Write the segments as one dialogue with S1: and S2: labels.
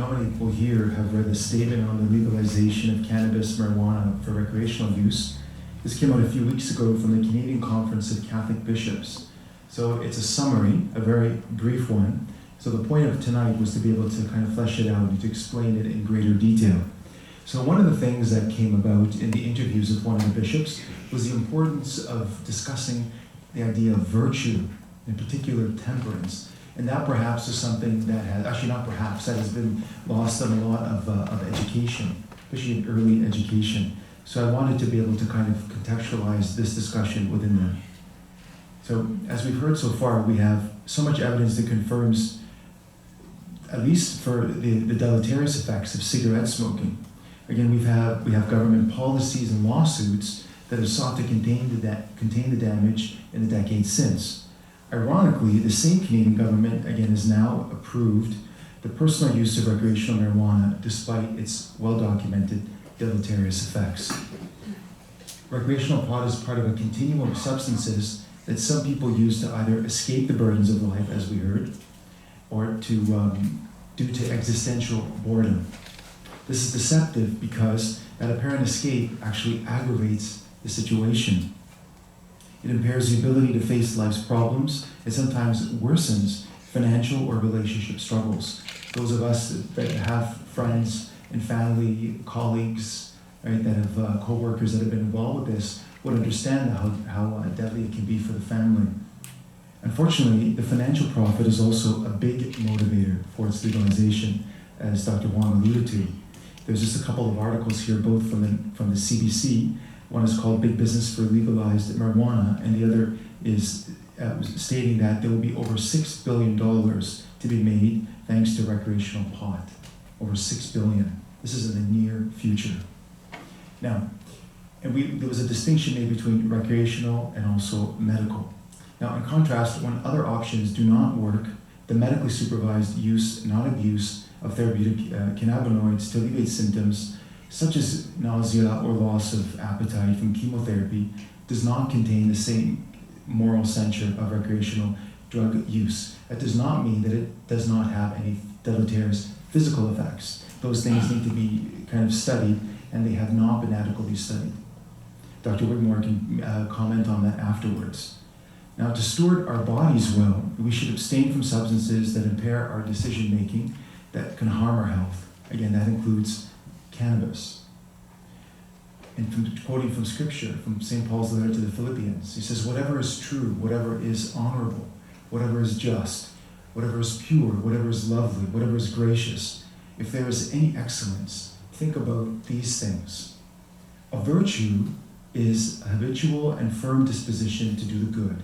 S1: how many people here have read the statement on the legalization of cannabis marijuana for recreational use. This came out a few weeks ago from the Canadian Conference of Catholic Bishops. So it's a summary, a very brief one. So the point of tonight was to be able to kind of flesh it out and to explain it in greater detail. So one of the things that came about in the interviews with one of the bishops was the importance of discussing the idea of virtue, in particular temperance. And that perhaps is something that has, actually not perhaps, that has been lost in a lot of education, especially in early education. So I wanted to be able to kind of contextualize this discussion within that. So as we've heard so far, we have so much evidence that confirms, at least for the deleterious effects of cigarette smoking. Again, we have government policies and lawsuits that have sought to contain the damage in the decades since. Ironically, the same Canadian government, again, has now approved the personal use of recreational marijuana despite its well-documented deleterious effects. Recreational pot is part of a continuum of substances that some people use to either escape the burdens of life, as we heard, or to due to existential boredom. This is deceptive because that apparent escape actually aggravates the situation. It impairs the ability to face life's problems. It sometimes worsens financial or relationship struggles. Those of us that have friends and family, colleagues, right, that have co-workers that have been involved with this would understand how deadly it can be for the family. Unfortunately, the financial profit is also a big motivator for its legalization, as Dr. Wong alluded to. There's just a couple of articles here, both from the CBC. One is called Big Business for Legalized Marijuana, and the other is stating that there will be over $6 billion to be made thanks to recreational pot. Over $6 billion. This is in the near future. Now, there was a distinction made between recreational and also medical. Now, in contrast, when other options do not work, the medically supervised use, not abuse, of therapeutic cannabinoids to alleviate symptoms such as nausea or loss of appetite from chemotherapy does not contain the same moral censure of recreational drug use. That does not mean that it does not have any deleterious physical effects. Those things need to be kind of studied, and they have not been adequately studied. Dr. Whitmore can comment on that afterwards. Now, to steward our bodies well, we should abstain from substances that impair our decision-making, that can harm our health. Again, that includes cannabis. And quoting from Scripture, from St. Paul's letter to the Philippians, he says, whatever is true, whatever is honorable, whatever is just, whatever is pure, whatever is lovely, whatever is gracious, if there is any excellence, think about these things. A virtue is a habitual and firm disposition to do the good,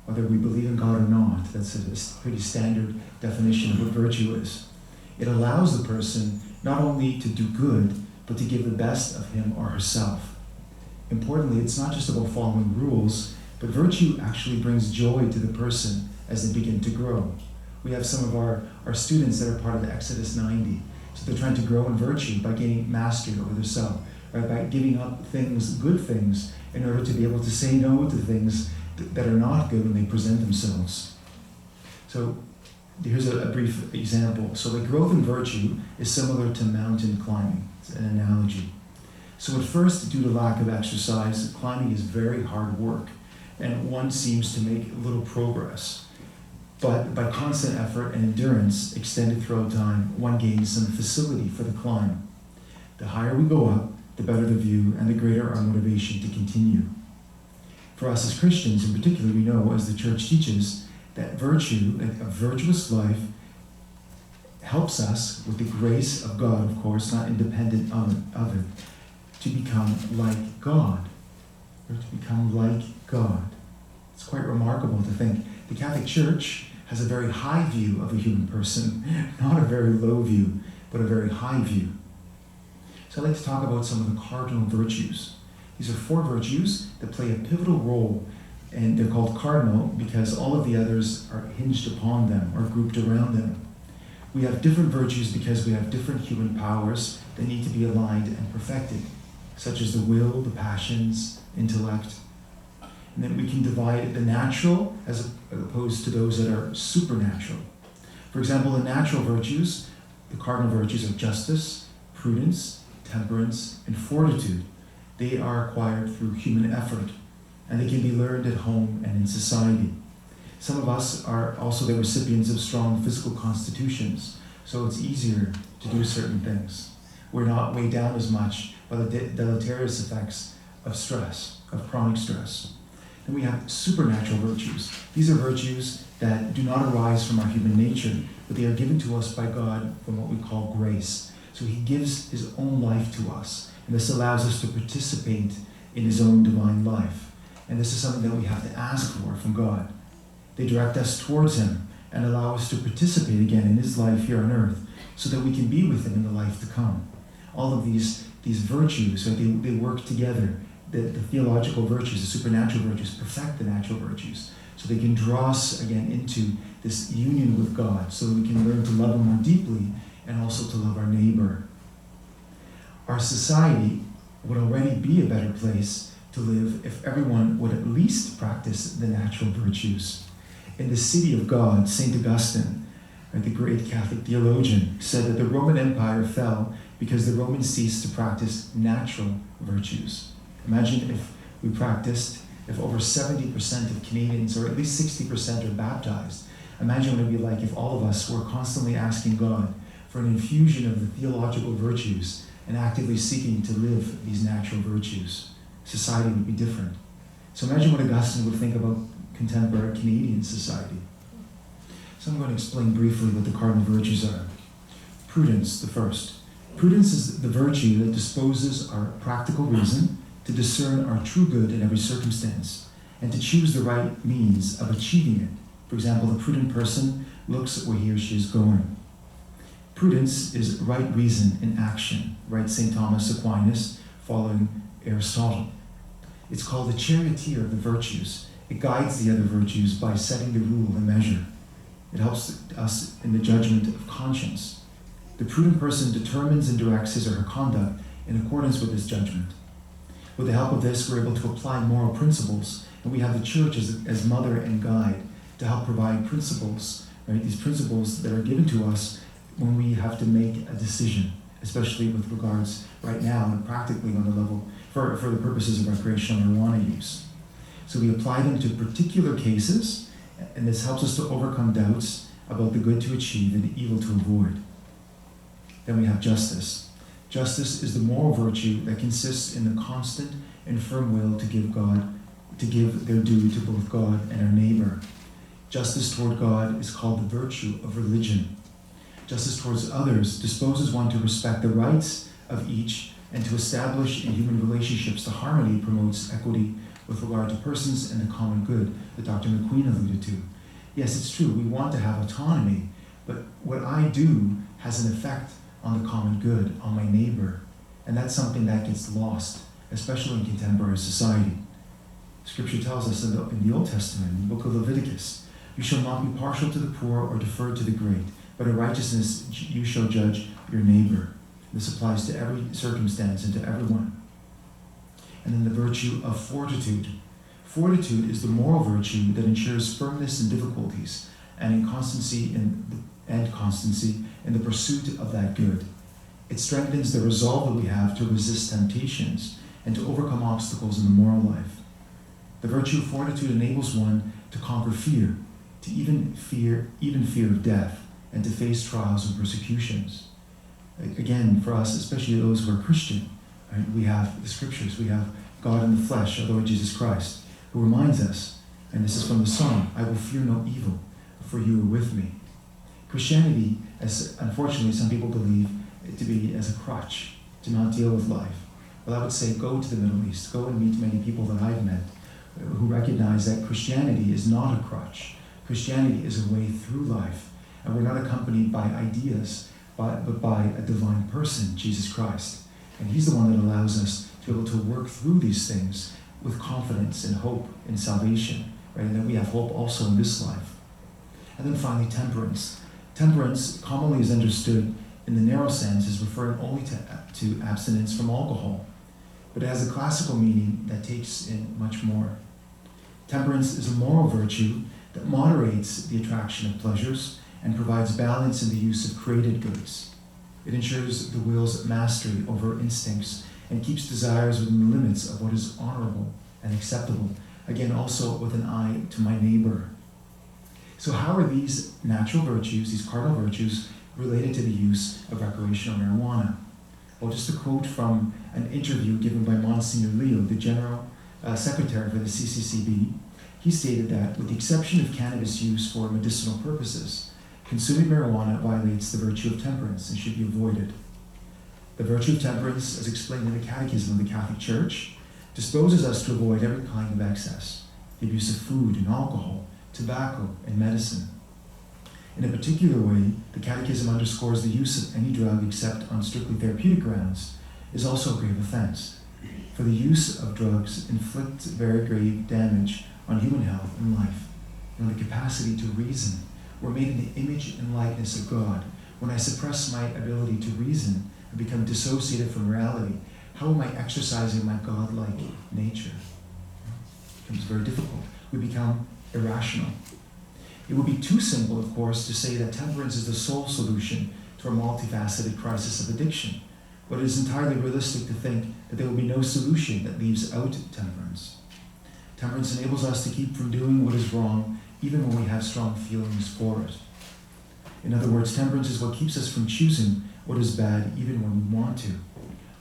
S1: whether we believe in God or not. That's a pretty standard definition of what virtue is. It allows the person not only to do good, but to give the best of him or herself. Importantly, it's not just about following rules, but virtue actually brings joy to the person as they begin to grow. We have some of our students that are part of the Exodus 90. So they're trying to grow in virtue by gaining mastery over their self, right? By giving up things, good things, in order to be able to say no to things that are not good when they present themselves. So here's a brief example. So the growth in virtue is similar to mountain climbing. It's an analogy. So at first, due to lack of exercise, climbing is very hard work, and one seems to make little progress. But by constant effort and endurance extended throughout time, one gains some facility for the climb. The higher we go up, the better the view and the greater our motivation to continue. For us as Christians in particular, we know, as the Church teaches, that virtue, a virtuous life, helps us with the grace of God, of course, not independent of it, to become like God. Or to become like God. It's quite remarkable to think. The Catholic Church has a very high view of a human person, not a very low view, but a very high view. So I'd like to talk about some of the cardinal virtues. These are 4 virtues that play a pivotal role, and they're called cardinal because all of the others are hinged upon them or grouped around them. We have different virtues because we have different human powers that need to be aligned and perfected, such as the will, the passions, intellect. And then we can divide the natural as opposed to those that are supernatural. For example, the natural virtues The cardinal virtues are justice, prudence, temperance, and fortitude. They are acquired through human effort, and they can be learned at home and in society. Some of us are also the recipients of strong physical constitutions, so it's easier to do certain things. We're not weighed down as much by the deleterious effects of stress, of chronic stress. Then we have supernatural virtues. These are virtues that do not arise from our human nature, but they are given to us by God from what we call grace. So he gives his own life to us, and this allows us to participate in his own divine life. And this is something that we have to ask for from God. They direct us towards him and allow us to participate again in his life here on earth so that we can be with him in the life to come. All of these virtues, they work together. The theological virtues, the supernatural virtues, perfect the natural virtues. So they can draw us again into this union with God so that we can learn to love him more deeply and also to love our neighbor. Our society would already be a better place to live if everyone would at least practice the natural virtues. In the City of God, St. Augustine, the great Catholic theologian, said that the Roman Empire fell because the Romans ceased to practice natural virtues. Imagine if over 70% of Canadians, or at least 60%, are baptized. Imagine what it would be like if all of us were constantly asking God for an infusion of the theological virtues and actively seeking to live these natural virtues. Society would be different. So imagine what Augustine would think about contemporary Canadian society. So I'm going to explain briefly what the cardinal virtues are. Prudence, the first. Prudence is the virtue that disposes our practical reason to discern our true good in every circumstance and to choose the right means of achieving it. For example, the prudent person looks at where he or she is going. Prudence is right reason in action, writes St. Thomas Aquinas, following Aristotle. It's called the charioteer of the virtues. It guides the other virtues by setting the rule and measure. It helps us in the judgment of conscience. The prudent person determines and directs his or her conduct in accordance with this judgment. With the help of this, we're able to apply moral principles, and we have the church as mother and guide to help provide principles, right? These principles that are given to us when we have to make a decision, especially with regards right now and practically on the level for the purposes of recreational marijuana use. So we apply them to particular cases, and this helps us to overcome doubts about the good to achieve and the evil to avoid. Then we have justice. Justice is the moral virtue that consists in the constant and firm will to give their due to both God and our neighbor. Justice toward God is called the virtue of religion. Justice towards others disposes one to respect the rights of each and to establish in human relationships the harmony promotes equity with regard to persons and the common good that Dr. McQueen alluded to. Yes, it's true, we want to have autonomy, but what I do has an effect on the common good, on my neighbor, and that's something that gets lost, especially in contemporary society. Scripture tells us in the Old Testament, in the book of Leviticus, you shall not be partial to the poor or defer to the great, but in righteousness you shall judge your neighbor. This applies to every circumstance and to everyone. And then the virtue of fortitude. Fortitude is the moral virtue that ensures firmness in difficulties and constancy in the pursuit of that good. It strengthens the resolve that we have to resist temptations and to overcome obstacles in the moral life. The virtue of fortitude enables one to conquer fear, to even fear of death, and to face trials and persecutions. Again, for us, especially those who are Christian, right, we have the scriptures, we have God in the flesh, our Lord Jesus Christ, who reminds us, and this is from the Psalm, I will fear no evil, for you are with me. Christianity, as unfortunately some people believe it to be as a crutch, to not deal with life. Well, I would say go to the Middle East, go and meet many people that I've met who recognize that Christianity is not a crutch. Christianity is a way through life, and we're not accompanied by ideas, but by a divine person, Jesus Christ. And he's the one that allows us to be able to work through these things with confidence and hope in salvation, right? And then we have hope also in this life. And then finally, temperance. Temperance commonly is understood in the narrow sense as referring only to abstinence from alcohol, but it has a classical meaning that takes in much more. Temperance is a moral virtue that moderates the attraction of pleasures and provides balance in the use of created goods. It ensures the will's mastery over instincts and keeps desires within the limits of what is honorable and acceptable. Again, also with an eye to my neighbor. So how are these natural virtues, these cardinal virtues, related to the use of recreational marijuana? Well, just a quote from an interview given by Monsignor Leo, the General Secretary for the CCCB. He stated that, with the exception of cannabis use for medicinal purposes, consuming marijuana violates the virtue of temperance and should be avoided. The virtue of temperance, as explained in the Catechism of the Catholic Church, disposes us to avoid every kind of excess, the abuse of food and alcohol, tobacco and medicine. In a particular way, the Catechism underscores the use of any drug except on strictly therapeutic grounds is also a grave offense, for the use of drugs inflicts very grave damage on human health and life, and on the capacity to reason. We're made in the image and likeness of God. When I suppress my ability to reason and become dissociated from reality, how am I exercising my God-like nature? It becomes very difficult. We become irrational. It would be too simple, of course, to say that temperance is the sole solution to a multifaceted crisis of addiction, but it is entirely realistic to think that there will be no solution that leaves out temperance. Temperance enables us to keep from doing what is wrong, even when we have strong feelings for it. In other words, temperance is what keeps us from choosing what is bad, even when we want to.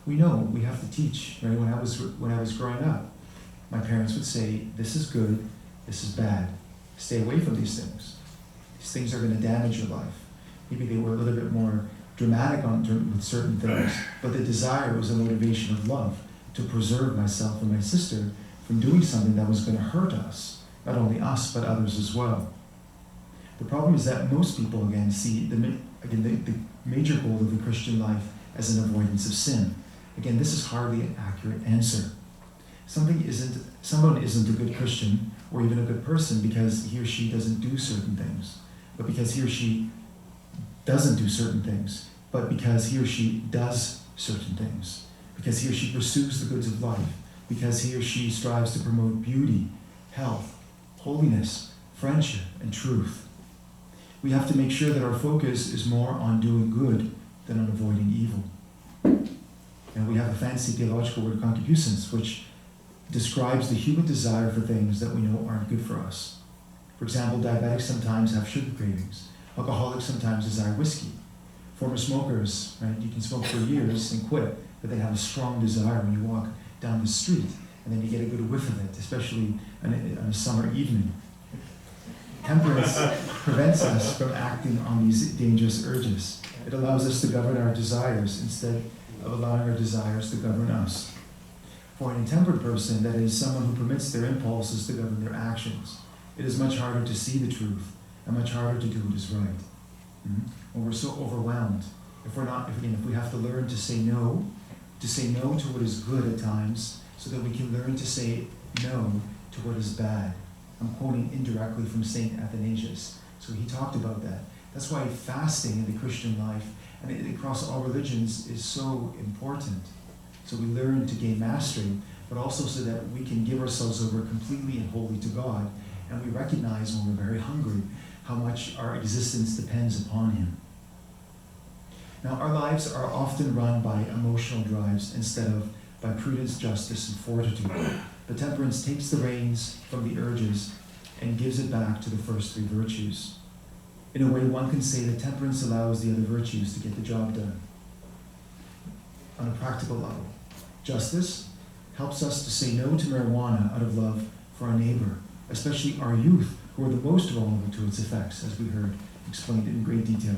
S1: We know we have to teach. Right? When I was growing up, my parents would say, "This is good, this is bad. Stay away from these things. These things are going to damage your life." Maybe they were a little bit more dramatic with certain things, but the desire was a motivation of love to preserve myself and my sister from doing something that was going to hurt us, not only us, but others as well. The problem is that most people, again, see the major goal of the Christian life as an avoidance of sin. Again, this is hardly an accurate answer. Someone isn't a good Christian or even a good person because he or she doesn't do certain things, but because he or she doesn't do certain things, but because he or she does certain things, because he or she pursues the goods of life, because he or she strives to promote beauty, health, holiness, friendship, and truth. We have to make sure that our focus is more on doing good than on avoiding evil. And we have a fancy theological word, concupiscence, which describes the human desire for things that we know aren't good for us. For example, diabetics sometimes have sugar cravings. Alcoholics sometimes desire whiskey. Former smokers, right, you can smoke for years and quit, but then have a strong desire when you walk down the street, and then you get a good whiff of it, especially on a summer evening. Temperance prevents us from acting on these dangerous urges. It allows us to govern our desires instead of allowing our desires to govern us. For an intemperate person, that is, someone who permits their impulses to govern their actions, it is much harder to see the truth and much harder to do what is right. When we're so overwhelmed, if we have to learn to say no to what is good at times, so that we can learn to say no to what is bad. I'm quoting indirectly from St. Athanasius. So he talked about that. That's why fasting in the Christian life and across all religions is so important. So we learn to gain mastery, but also so that we can give ourselves over completely and wholly to God, and we recognize when we're very hungry how much our existence depends upon Him. Now, our lives are often run by emotional drives instead of by prudence, justice, and fortitude. But temperance takes the reins from the urges and gives it back to the first three virtues. In a way, one can say that temperance allows the other virtues to get the job done. On a practical level, justice helps us to say no to marijuana out of love for our neighbor, especially our youth, who are the most vulnerable to its effects, as we heard explained in great detail.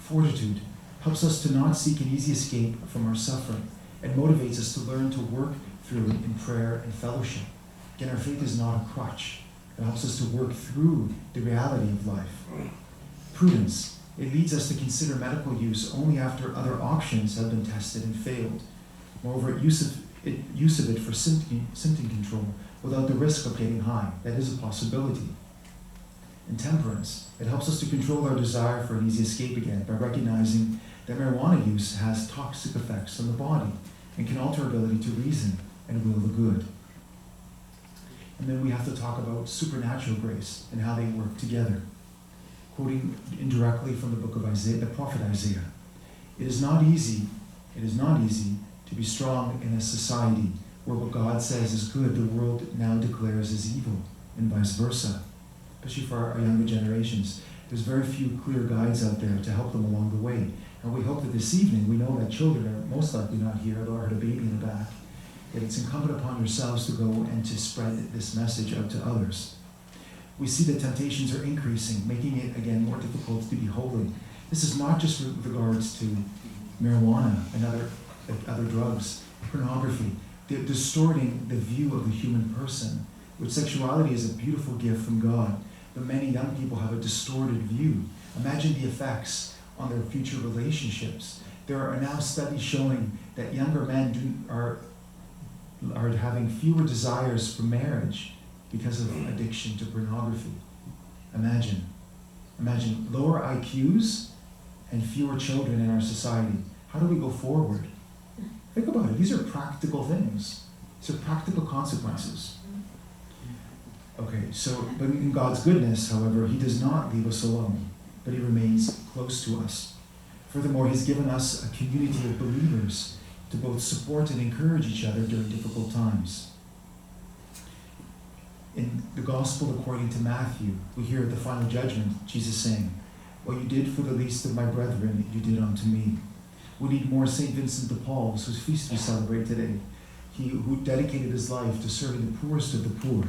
S1: Fortitude helps us to not seek an easy escape from our suffering and motivates us to learn to work through it in prayer and fellowship. Again, our faith is not a crutch. It helps us to work through the reality of life. Prudence, it leads us to consider medical use only after other options have been tested and failed. Moreover, use of it for symptom control without the risk of getting high. That is a possibility. And temperance, it helps us to control our desire for an easy escape again by recognizing that marijuana use has toxic effects on the body and can alter our ability to reason and will the good. And then we have to talk about supernatural grace and how they work together. Quoting indirectly from the book of Isaiah, the prophet Isaiah, It is not easy to be strong in a society where what God says is good, the world now declares is evil, and vice versa, especially for our younger generations. There's very few clear guides out there to help them along the way. And we hope that this evening, we know that children are most likely not here, although I heard a baby in the back, that it's incumbent upon yourselves to go and to spread this message out to others. We see that temptations are increasing, making it, again, more difficult to be holy. This is not just with regards to marijuana and other drugs, pornography. They're distorting the view of the human person, which sexuality is a beautiful gift from God, but many young people have a distorted view. Imagine the effects on their future relationships. There are now studies showing that younger men are having fewer desires for marriage because of addiction to pornography. Imagine lower IQs and fewer children in our society. How do we go forward? Think about it. These are practical things. These are practical consequences. Okay, but in God's goodness, however, He does not leave us alone, but He remains close to us. Furthermore, He's given us a community of believers to both support and encourage each other during difficult times. In the Gospel according to Matthew, we hear at the final judgment, Jesus saying, "What you did for the least of my brethren, you did unto me." We need more St. Vincent de Paul's, whose feast we celebrate today. He who dedicated his life to serving the poorest of the poor.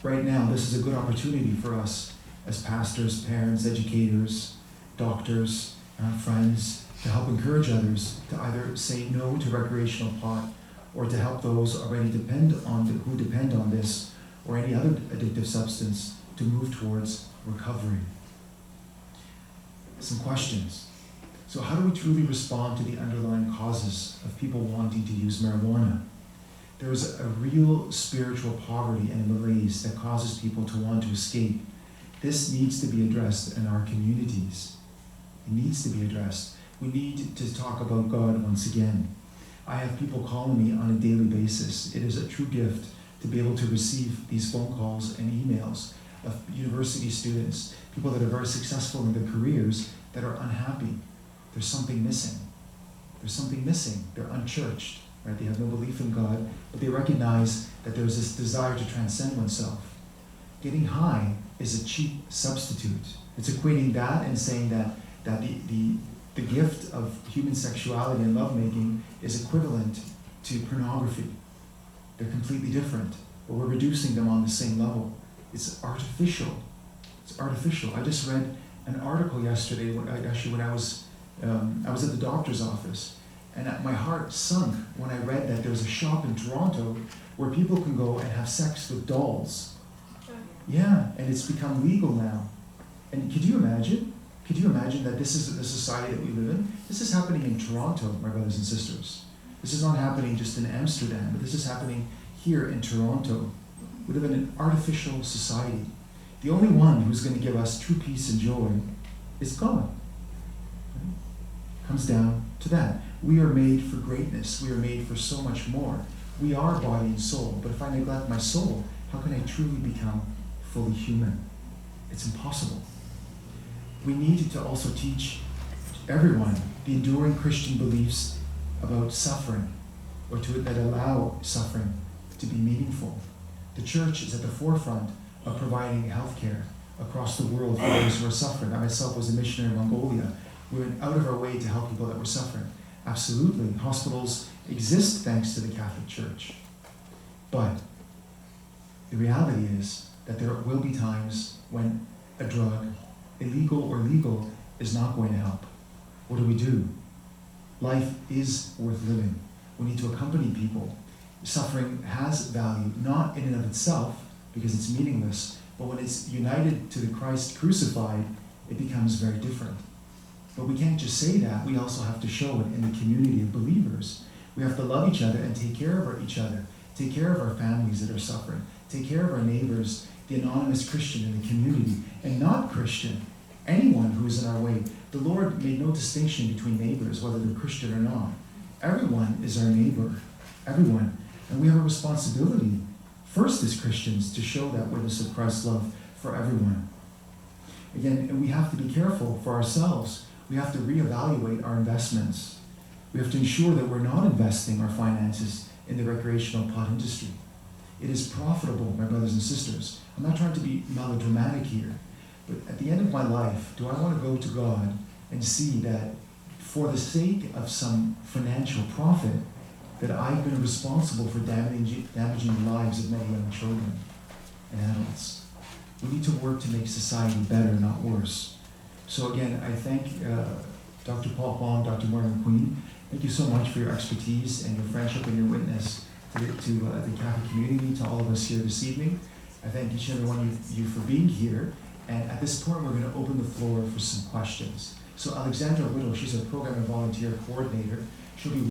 S1: Right now, this is a good opportunity for us as pastors, parents, educators, doctors, friends, to help encourage others to either say no to recreational pot or to help those already who depend on this or any other addictive substance to move towards recovery. Some questions. So how do we truly respond to the underlying causes of people wanting to use marijuana? There is a real spiritual poverty and malaise that causes people to want to escape. This needs to be addressed in our communities. It needs to be addressed. We need to talk about God once again. I have people calling me on a daily basis. It is a true gift to be able to receive these phone calls and emails of university students, people that are very successful in their careers that are unhappy. There's something missing. They're unchurched, right? They have no belief in God, but they recognize that there's this desire to transcend oneself. Getting high is a cheap substitute. It's equating that and saying that the gift of human sexuality and lovemaking is equivalent to pornography. They're completely different, but we're reducing them on the same level. It's artificial. I just read an article yesterday when I was at the doctor's office, and my heart sunk when I read that there's a shop in Toronto where people can go and have sex with dolls. Yeah, and it's become legal now. And could you imagine? That this is the society that we live in? This is happening in Toronto, my brothers and sisters. This is not happening just in Amsterdam, but this is happening here in Toronto. We live in an artificial society. The only one who's going to give us true peace and joy is God. It comes down to that. We are made for greatness. We are made for so much more. We are body and soul, but if I neglect my soul, how can I truly become fully human? It's impossible. We need to also teach everyone the enduring Christian beliefs about suffering, or that allow suffering to be meaningful. The church is at the forefront of providing health care across the world for those who are suffering. I myself was a missionary in Mongolia. We went out of our way to help people that were suffering. Absolutely. Hospitals exist thanks to the Catholic Church. But the reality is that there will be times when a drug, illegal or legal, is not going to help. What do? Life is worth living. We need to accompany people. Suffering has value, not in and of itself, because it's meaningless, but when it's united to the Christ crucified, it becomes very different. But we can't just say that. We also have to show it in the community of believers. We have to love each other and take care of each other, take care of our families that are suffering, take care of our neighbors, the anonymous Christian in the community, and not Christian, anyone who is in our way. The Lord made no distinction between neighbors, whether they're Christian or not. Everyone is our neighbor, everyone. And we have a responsibility, first as Christians, to show that witness of Christ's love for everyone. Again, and we have to be careful for ourselves. We have to reevaluate our investments. We have to ensure that we're not investing our finances in the recreational pot industry. It is profitable, my brothers and sisters. I'm not trying to be melodramatic here, but at the end of my life, do I want to go to God and see that for the sake of some financial profit, that I've been responsible for damaging the lives of many young children and adults? We need to work to make society better, not worse. So again, I thank Dr. Paul Baum, Dr. Martin McQueen. Thank you so much for your expertise and your friendship and your witness to the Catholic community, to all of us here this evening. I thank each and every one of you for being here. And at this point, we're going to open the floor for some questions. So Alexandra Whittle, she's a program and volunteer coordinator. She'll be